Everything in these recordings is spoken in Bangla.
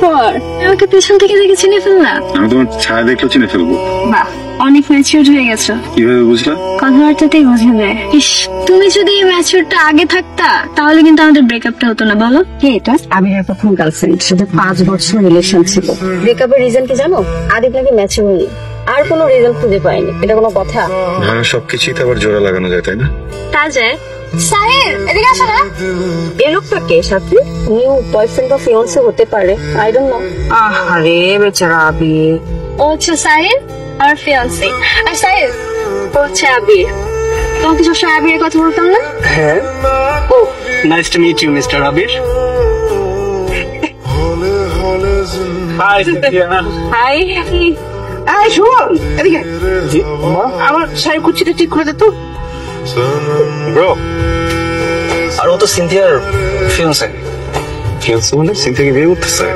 পর আমাকে পেছন থেকে দেখে চিনে ফেললা? আমি তোমার ছায়া দেখলেও চিনে ফেলবো। বাহ, অনেক ম্যাচিউর হয়ে গেছো। কিভাবে বুঝলা? কথাবার্তাতেই বোঝাবে। ইস, তুমি যদি এই ম্যাচিউরটা আগে থাকতা তাহলে কিন্তু আমাদের ব্রেকআপটা হতো না। বলো কে এটা? আবিরের প্রথম গার্লফ্রেন্ড, সাথে 5 বছর রিলেশন ছিল। ব্রেকআপের রিজন কি জানো? আদিপ নাকি ম্যাচিউর, আর কোনো রিজন খুঁজে পায়নি। এটা কোনো কথা? হ্যাঁ, সবকিছুই তো আবার জোড়া লাগানো যায়, তাই না? তা যায়। সাহিল, এদিকে আসো না। এই লোকটা কে? সাথে নিউ বয়ফ্রেন্ড বা ফিয়ান্সে হতে পারে, আই ডোন্ট নো। আরে বেচারা আবির। ও হচ্ছে সাহিল, আমার ফিয়ান্সি। আর সাহিল, ও হচ্ছে আবির। তোমাকে সবসময় আবিরের কথা বলতাম না? হ্যাঁ। ও, nice to meet you mister Abir. Hi Cynthia. Hi. এই শুন, এদিকে। জি আমার শাড়ি কুচিটা ঠিক করে দে তো। ব্রো, আর ও তো সিনথিয়ার ফিয়ান্সে। ফিয়ান্সে মানে সিনথিয়াকে বিয়ে করতেছে?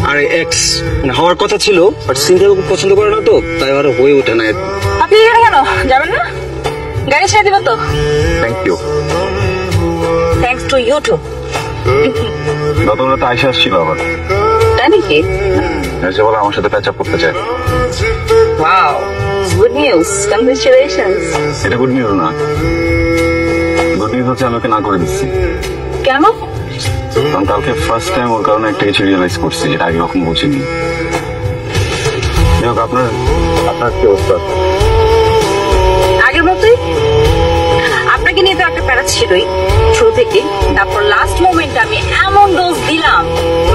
আরে এক্স মানে হওয়ার কথা ছিল, বাট সিনথিয়া ওকে পছন্দ করে না, তো তাই আর হয়ে ওঠে না। আপনি এখানে কেন যাবেন না? গাড়ি ছেড়ে দিব তো। Thank you. Thanks to you too. গত রাতে আয়শা আসছিল আবার। তাই নাকি? এসে বলে আমার সাথে প্যাচ আপ করতে চায়। Wow, good news, congratulations. এটা গুড নিউজ না, গুড নিউজ হচ্ছে আমি ওকে না করে দিচ্ছি। কেন? কারণ কালকে ফার্স্ট টাইম ওর কারণে একটা কিছু রিয়েলাইজ করছি যেটা আগে কখনো বুঝিনি। আপনার আপনার কি অবস্থা? আগের মতোই। আপনাকে নিয়ে তো একটা প্যারা ছিলই শুরু থেকে, তারপর লাস্ট মোমেন্টে আমি এমন ডোজ দিলাম,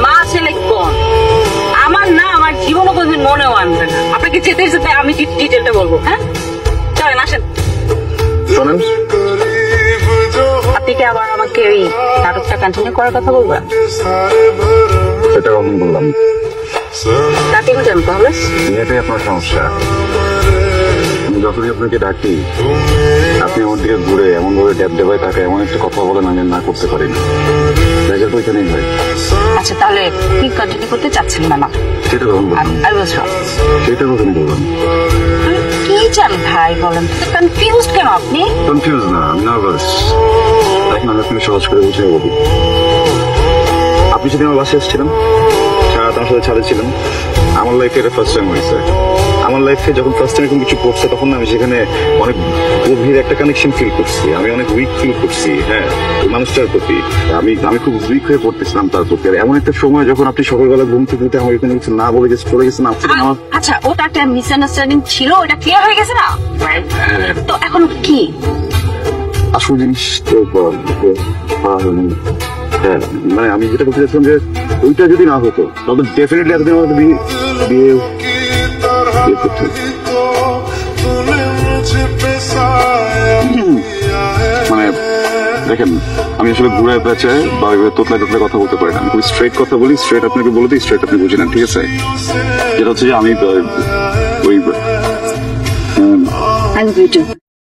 মা ছেলে কোন আমার না, আমার জীবনও কোনদিন মনেও আনবে না। আপনাকে যেতে যেতে আমি ডিটেলটা বলবো। হ্যাঁ চলেন, আসেন। শোনেন, আপনি কি আবার আমাকে ওই নাটকটা কন্টিনিউ করার কথা বলবেন? সেটা কখন বললাম? তাতে বুঝলাম তাহলে। এটাই আপনার সমস্যা। আমি যখনই আপনাকে ডাকি আপনি আমার দিকে ঘুরে এমন ভাবে ড্যাব ডেবায় তাকে এমন একটা কথা বলেন আমি আর না করতে পারি না। জায়গা তো এখানেই হয়। আচ্ছা তাহলে কি কন্টিনিউ করতে চাচ্ছেন না? সেটা কখন বললাম? সেটা কখন বললাম? কি চান ভাই বলেন তো? কনফিউজড কেন আপনি? কনফিউজ না, আমি নার্ভাস। দেখেন আমি আপনাকে সহজ করে বুঝিয়ে বলি। আপনি সেদিন আমার বাসায় এসেছিলেন, সারা তোমার সাথে ছাদে ছিলেন। আমার লাইফে এটা ফার্স্ট টাইম হয়েছে। আমার লাইফে যখন ফার্স্ট টাইম এরকম কিছু করছে তখন আমি সেখানে অনেক গভীর একটা কানেকশন ফিল করছি। আমি অনেক উইক ফিল করছি, হ্যাঁ, মানুষটার প্রতি। আমি খুব উইক হয়ে পড়তেছিলাম তার প্রতি। আর এমন একটা সময় যখন আপনি সকালবেলা ঘুম থেকে উঠে আমার এখানে কিছু না বলে চলে গেছেন। আচ্ছা, ওটা একটা মিসআন্ডারস্ট্যান্ডিং ছিল, ওটা ক্লিয়ার হয়ে গেছে না? তো এখন কি আসল জিনিস তো হ্যাঁ, মানে আমি যেটা বলতে চাচ্ছিলাম যে ওইটা যদি না হতো তাহলে ডেফিনেটলি এতদিন আমাদের বিয়ে করতে। মানে দেখেন, আমি আসলে ঘুরে পেঁচে বা তোতলায় তোতলায় কথা বলতে পারি না। আমি খুব স্ট্রেট কথা বলি, স্ট্রেট আপনাকে বলে দিই, স্ট্রেট আপনি বুঝে নেন, ঠিক আছে? যেটা হচ্ছে যে আমি ওই